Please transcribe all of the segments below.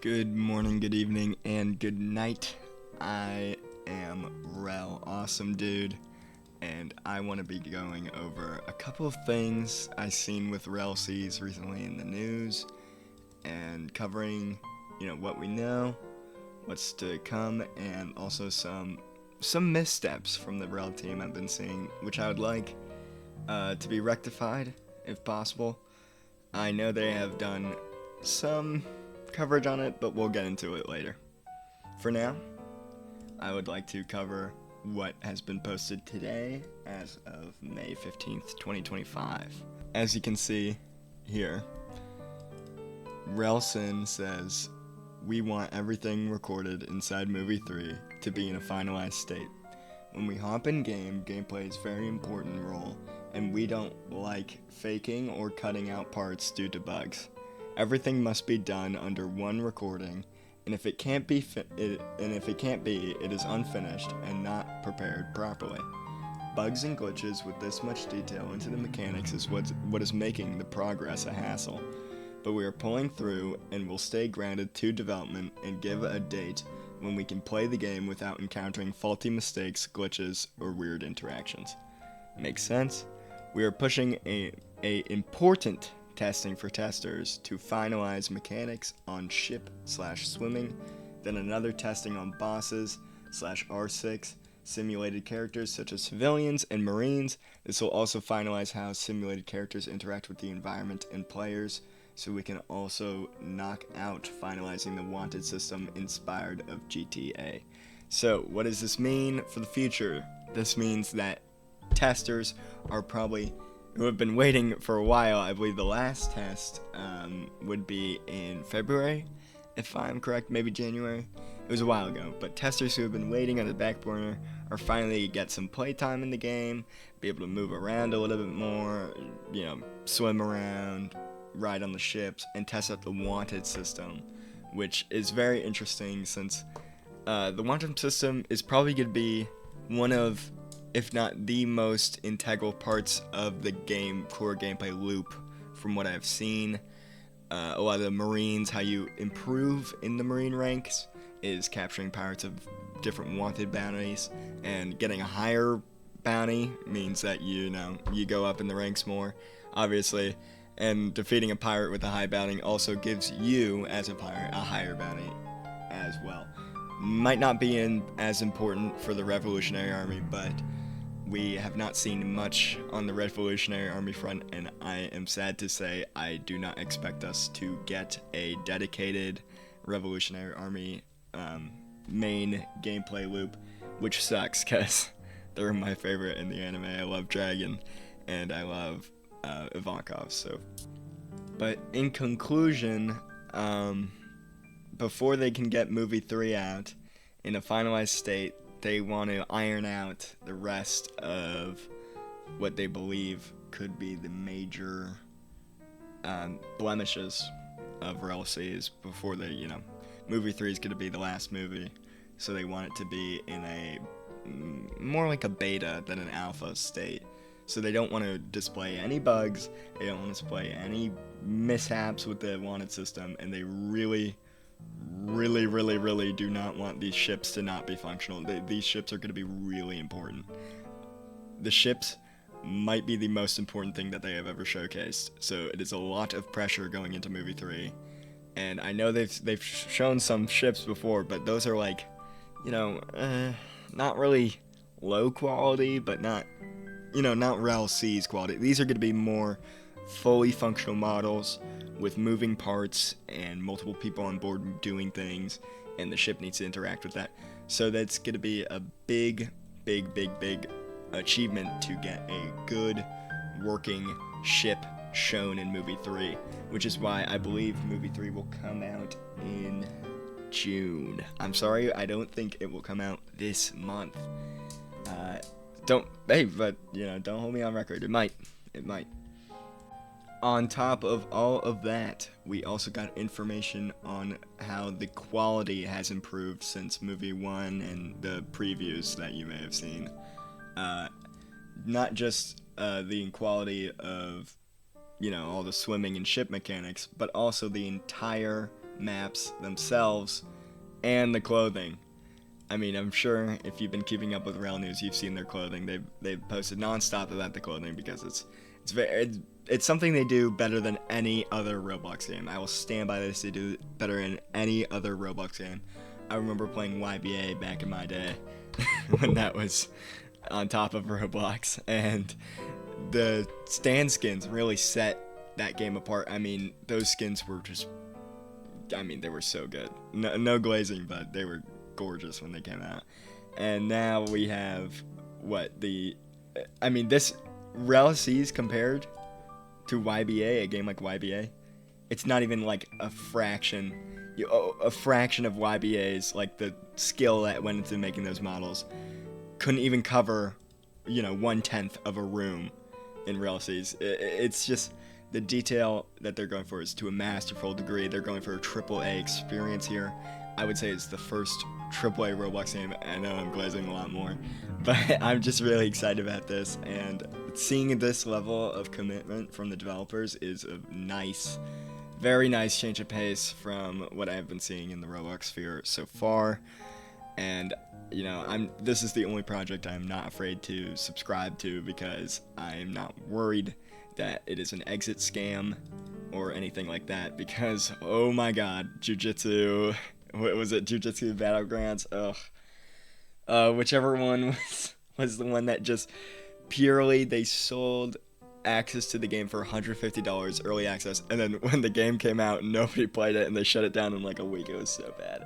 Good morning, good evening, and good night. I am Rel, awesome dude, and I want to be going over a couple of things I seen with RELLSeas recently in the news, and covering, what we know, what's to come, and also some missteps from the RELLteam I've been seeing, which I would like to be rectified if possible. I know they have done some coverage on it, but we'll get into it later. For now, I would like to cover what has been posted today as of May 15th, 2025. As you can see here, RELLSeas says, "We want everything recorded inside Movie 3 to be in a finalized state. When we hop in game, gameplay is a very important role, and we don't like faking or cutting out parts due to bugs. Everything must be done under one recording, and if it can't be, it is unfinished and not prepared properly. Bugs and glitches with this much detail into the mechanics is what is making the progress a hassle. But we are pulling through and will stay grounded to development and give a date when we can play the game without encountering faulty mistakes, glitches, or weird interactions." Makes sense? We are pushing a important testing for testers to finalize mechanics on ship/swimming, then another testing on bosses/R6, simulated characters such as civilians and marines. This will also finalize how simulated characters interact with the environment and players, so we can also knock out finalizing the wanted system inspired of GTA. So what does this mean for the future? This means that testers are probably, who have been waiting for a while. I believe the last test would be in February, if I'm correct, maybe January. It was a while ago, but testers who have been waiting on the back burner are finally get some playtime in the game, be able to move around a little bit more, swim around, ride on the ships, and test out the wanted system, which is very interesting since the wanted system is probably going to be one of, if not the most integral parts of the core gameplay loop from what I've seen. A lot of the Marines, how you improve in the Marine ranks is capturing pirates of different wanted bounties, and getting a higher bounty means that you go up in the ranks more, obviously, and defeating a pirate with a high bounty also gives you, as a pirate, a higher bounty as well. Might not be as important for the Revolutionary Army, but we have not seen much on the Revolutionary Army front, and I am sad to say I do not expect us to get a dedicated Revolutionary Army main gameplay loop, which sucks because they're my favorite in the anime. I love Dragon, and I love Ivankov. So, but in conclusion, before they can get Movie 3 out in a finalized state, they want to iron out the rest of what they believe could be the major blemishes of RELLSeas before they, Movie 3 is going to be the last movie, so they want it to be in a more like a beta than an alpha state. So they don't want to display any bugs, they don't want to display any mishaps with the wanted system, and they really do not want these ships to not be functional. These ships are going to be really important. The ships might be the most important thing that they have ever showcased, so it is a lot of pressure going into Movie 3. And I know they've shown some ships before, but those are like, not really low quality, but not RELLSeas quality. These are going to be more fully functional models with moving parts and multiple people on board doing things, and the ship needs to interact with that. So that's going to be a big achievement to get a good working ship shown in Movie 3, which is why I believe Movie 3 will come out in June. I'm sorry, I don't think it will come out this month. Don't hold me on record. It might. On top of all of that, we also got information on how the quality has improved since Movie 1 and the previews that you may have seen. Not just the quality of, all the swimming and ship mechanics, but also the entire maps themselves and the clothing. I mean, I'm sure if you've been keeping up with RELLNEWS, you've seen their clothing. They've posted nonstop about the clothing because it's something they do better than any other Roblox game. I will stand by this. They do it better than any other Roblox game. I remember playing YBA back in my day when that was on top of Roblox, and the stand skins really set that game apart. I mean, those skins were just, I mean, they were so good. No glazing, but they were gorgeous when they came out. And now we have this RELLSeas compared to YBA, a game like YBA, it's not even like a fraction of YBA's, like the skill that went into making those models couldn't even cover 1/10 of a room in RELLSeas. It's just the detail that they're going for is to a masterful degree. They're going for a AAA experience here. I would say it's the first AAA Roblox game. I know I'm glazing a lot more, but I'm just really excited about this, and seeing this level of commitment from the developers is a nice, very nice change of pace from what I've been seeing in the Roblox sphere so far. And this is the only project I'm not afraid to subscribe to, because I'm not worried that it is an exit scam or anything like that, because oh my god, Jujutsu, what was it, Jujutsu Battlegrounds, whichever one was the one that just purely they sold access to the game for $150 early access, and then when the game came out nobody played it and they shut it down in like a week. It was so bad.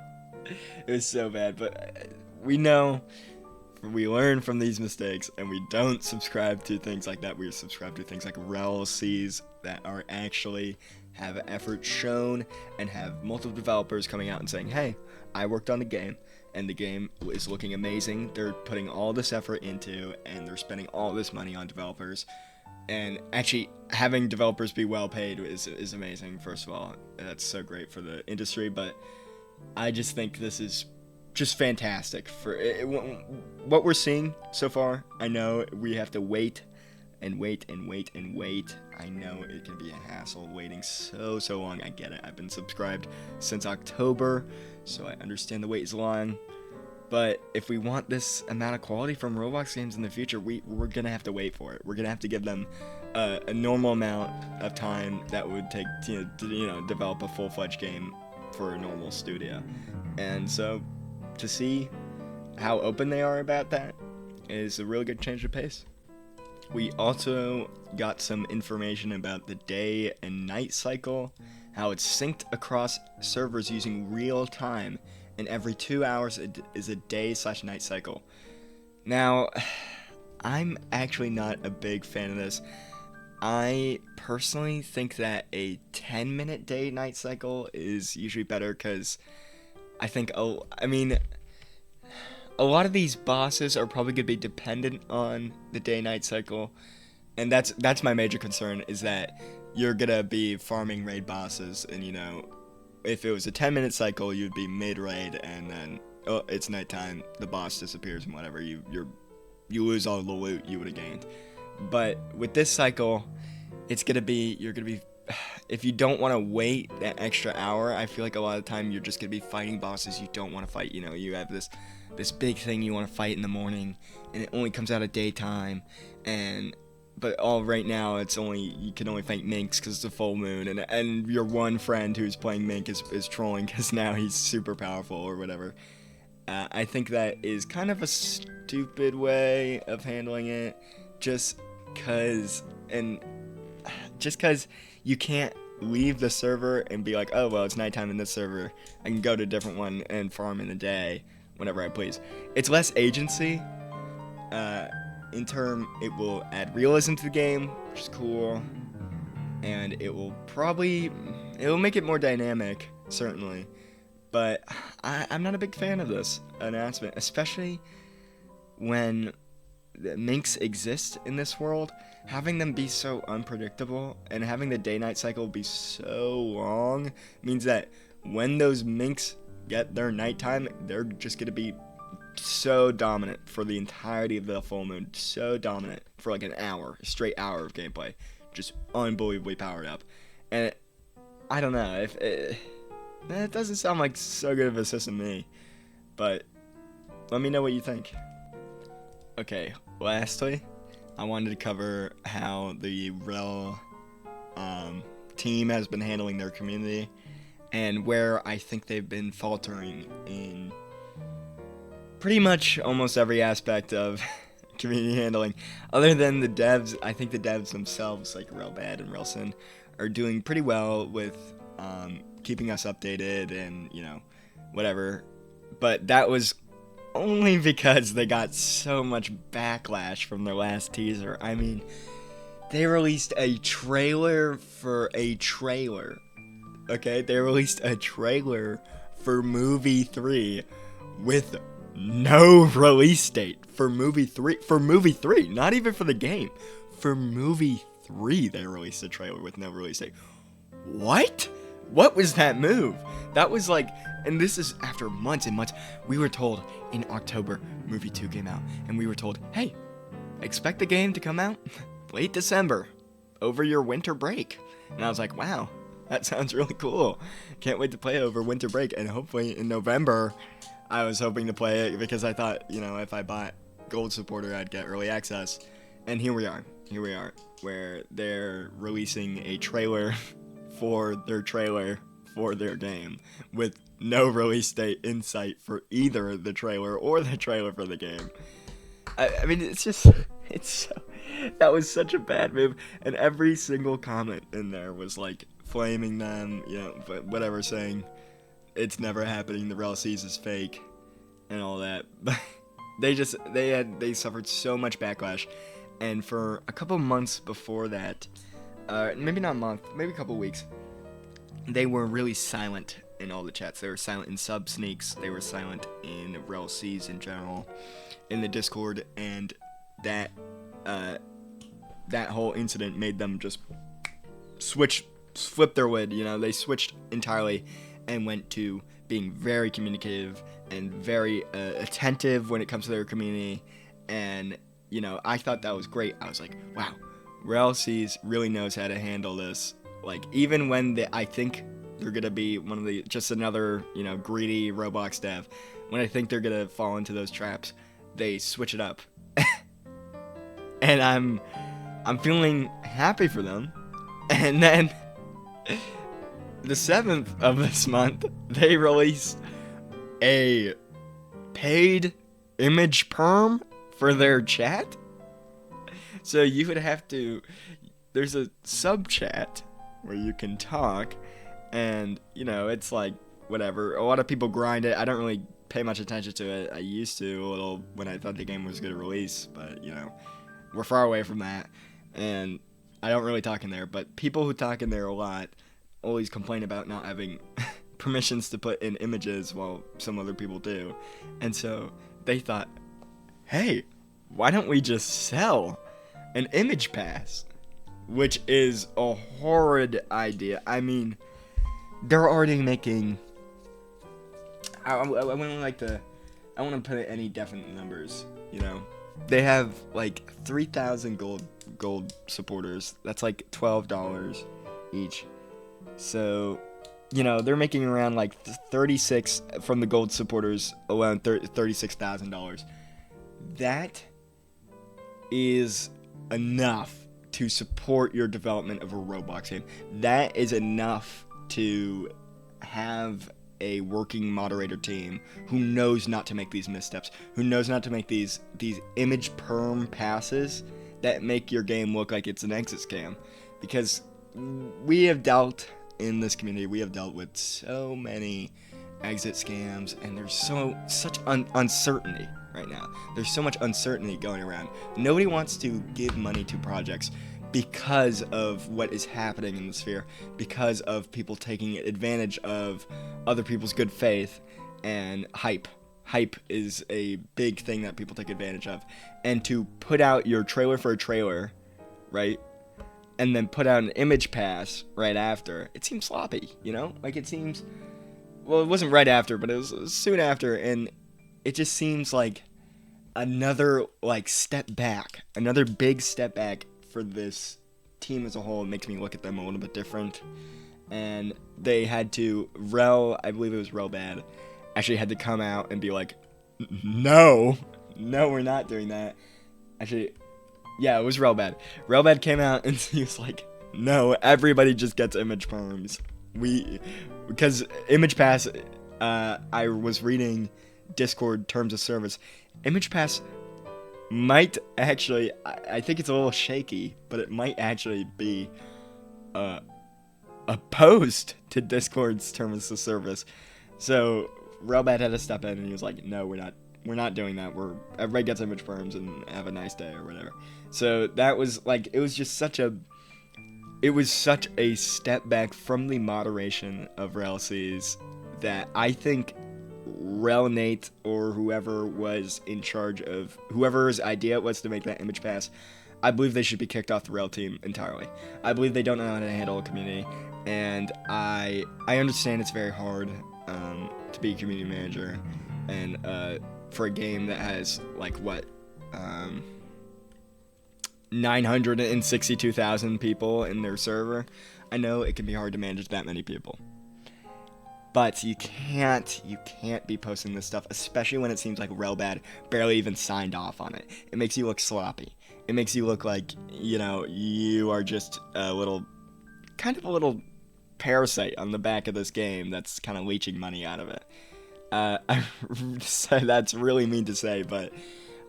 It was so bad, but we learn from these mistakes, and we don't subscribe to things like that. We subscribe to things like RELLSeas that are actually have effort shown and have multiple developers coming out and saying, hey, I worked on the game and the game is looking amazing. They're putting all this effort into, and they're spending all this money on developers, and actually having developers be well paid is amazing. First of all, that's so great for the industry, but I just think this is just fantastic for what we're seeing so far. I know we have to wait and wait and wait and wait. I know it can be a hassle waiting so long. I get it. I've been subscribed since October, so I understand the wait is long. But if we want this amount of quality from Roblox games in the future, we're gonna have to wait for it. We're gonna have to give them a normal amount of time that would take to develop a full-fledged game for a normal studio. And so to see how open they are about that is a really good change of pace. We also got some information about the day and night cycle, how it's synced across servers using real time, and every 2 hours is a day/night cycle. Now, I'm actually not a big fan of this. I personally think that a 10-minute day-night cycle is usually better, because I think, a lot of these bosses are probably going to be dependent on the day-night cycle, and that's my major concern, is that you're going to be farming raid bosses, and if it was a 10-minute cycle, you'd be mid-raid, and then, it's nighttime, the boss disappears, and whatever, you lose all the loot you would have gained. But with this cycle, you're going to be, if you don't want to wait that extra hour, I feel like a lot of the time you're just going to be fighting bosses you don't want to fight. You have this big thing you want to fight in the morning, and it only comes out at daytime, but right now you can only fight minks because it's a full moon, and your one friend who's playing mink is trolling because now he's super powerful or whatever. I think that is kind of a stupid way of handling it, just because you can't leave the server and be like, oh well, it's nighttime in this server, I can go to a different one and farm in the day whenever I please. It's less agency. It will add realism to the game, which is cool, and it will make it more dynamic, certainly. But I'm not a big fan of this announcement, especially when the minks exist in this world. Having them be so unpredictable and having the day-night cycle be so long means that when those minks get their nighttime, they're just going to be so dominant for the entirety of the full moon. So dominant for like an hour, a straight hour of gameplay. Just unbelievably powered up. And I don't know, That doesn't sound like so good of a system to me. But let me know what you think. Okay, lastly, I wanted to cover how the RELL team has been handling their community and where I think they've been faltering in pretty much almost every aspect of community handling. Other than the devs, I think the devs themselves, like RELLbad and RELLSyn, are doing pretty well with keeping us updated and, whatever. But that was only because they got so much backlash from their last teaser. I mean, they released a trailer for a trailer. Okay? They released a trailer for movie 3 with no release date for movie 3. For movie 3, not even for the game. For movie 3, they released a trailer with no release date. What? What was that move? That was like, and this is after months and months. We were told in October, movie 2 came out, and we were told, hey, expect the game to come out late December, over your winter break. And I was like, wow, that sounds really cool. Can't wait to play over winter break, and hopefully in November, I was hoping to play it because I thought, if I bought Gold Supporter, I'd get early access. And here we are, where they're releasing a trailer for their game with no release date in sight for either the trailer or the trailer for the game. I mean, that was such a bad move, and every single comment in there was like flaming them, but whatever, saying it's never happening, the RELLSeas is fake, and all that. But they suffered so much backlash, and for a couple months before that, maybe not a month, maybe a couple weeks, they were really silent in all the chats. They were silent in sub sneaks. They were silent in RELLSeas in general, in the Discord, and that whole incident made them just flip their lid. They switched entirely and went to being very communicative and very attentive when it comes to their community. And I thought that was great. I was like, wow, RELLSeas really knows how to handle this. Like, even when I think they're gonna be just another greedy Roblox dev, when I think they're gonna fall into those traps, they switch it up. And I'm feeling happy for them. And then the 7th of this month, they release a paid image perm for their chat. So you would have to, there's a sub chat where you can talk, and it's like whatever. A lot of people grind it. I don't really pay much attention to it. I used to a little when I thought the game was gonna release, but we're far away from that, and I don't really talk in there. But people who talk in there a lot always complain about not having permissions to put in images, while some other people do. And so they thought, hey, why don't we just sell an image pass? Which is a horrid idea. I mean, they're already making, I want to put any definite numbers, They have like 3,000 gold supporters. That's like $12 each. So, they're making around like 36 from the gold supporters alone, $36,000. That is enough to support your development of a Roblox game. That is enough to have a working moderator team who knows not to make these missteps, who knows not to make these image perm passes that make your game look like it's an exit scam. Because we have dealt in this community, we have dealt with so many exit scams, and there's such uncertainty right now. There's so much uncertainty going around. Nobody wants to give money to projects because of what is happening in the sphere, because of people taking advantage of other people's good faith and hype. Hype is a big thing that people take advantage of. And to put out your trailer for a trailer, right? And then put out an image pass right after, it seems sloppy, Like, it seems, well, it wasn't right after, but it was soon after, and it just seems like another, step back, another big step back for this team as a whole. It makes me look at them a little bit different, and they had to, I believe it was RELLbad, actually had to come out and be like, no, we're not doing that. Actually, yeah, it was RELLbad. RELLbad came out and he was like, no, everybody just gets image perms. Because Image Pass, I was reading Discord terms of service. Image Pass might actually, I think it's a little shaky, but it might actually be opposed to Discord's terms of service. So RELLbad had to step in and he was like, no, we're not doing that. Everybody gets image perms and have a nice day or whatever. So that was like, it was such a step back from the moderation of RELLSeas that I think RELLNate or whoever was in charge of, whoever's idea it was to make that image pass, I believe they should be kicked off the RELLteam entirely. I believe they don't know how to handle a community, and I understand it's very hard to be a community manager, and for a game that has like 962,000 people in their server, I know it can be hard to manage that many people. But you can't be posting this stuff, especially when it seems like RELLbad barely even signed off on it. It makes you look sloppy. It makes you look like, you are just a little parasite on the back of this game that's kind of leeching money out of it. That's really mean to say, but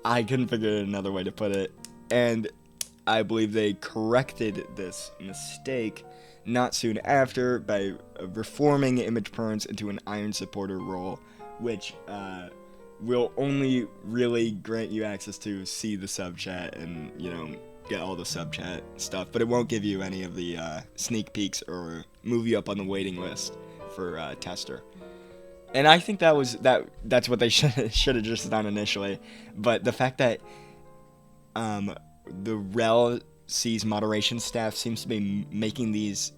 I couldn't figure out another way to put it. And I believe they corrected this mistake not soon after by reforming Image Perms into an Iron Supporter role, which will only really grant you access to see the sub chat and, get all the sub chat stuff, but it won't give you any of the sneak peeks or move you up on the waiting list for tester. And I think that's what they should have just done initially. But the fact that the RELLSeas moderation staff seems to be making these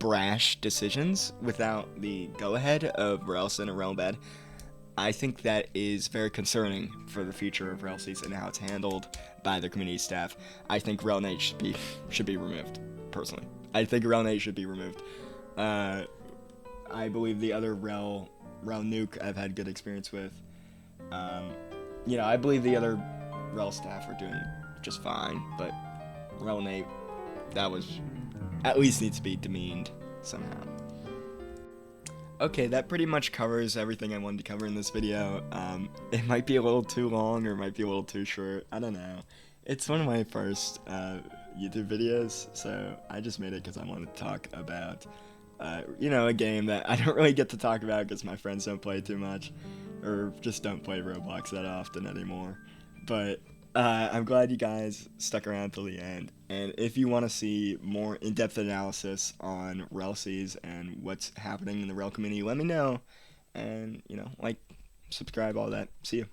brash decisions without the go-ahead of RELLSyn and RELLbad, I think that is very concerning for the future of RELLSeas and how it's handled by the community staff. I think RELLNate should be removed, personally. I think RELLNate should be removed. I believe the other RELLNuke I've had good experience with. I believe the other RELL staff are doing just fine, but RELLNate, that was, at least needs to be demeaned somehow. Okay, that pretty much covers everything I wanted to cover in this video. It might be a little too long or it might be a little too short. I don't know. It's one of my first YouTube videos, so I just made it because I wanted to talk about, a game that I don't really get to talk about because my friends don't play too much, or just don't play Roblox that often anymore. But I'm glad you guys stuck around till the end, and if you want to see more in-depth analysis on RELLSeas and what's happening in the RELL community, let me know, and, subscribe, all that. See you.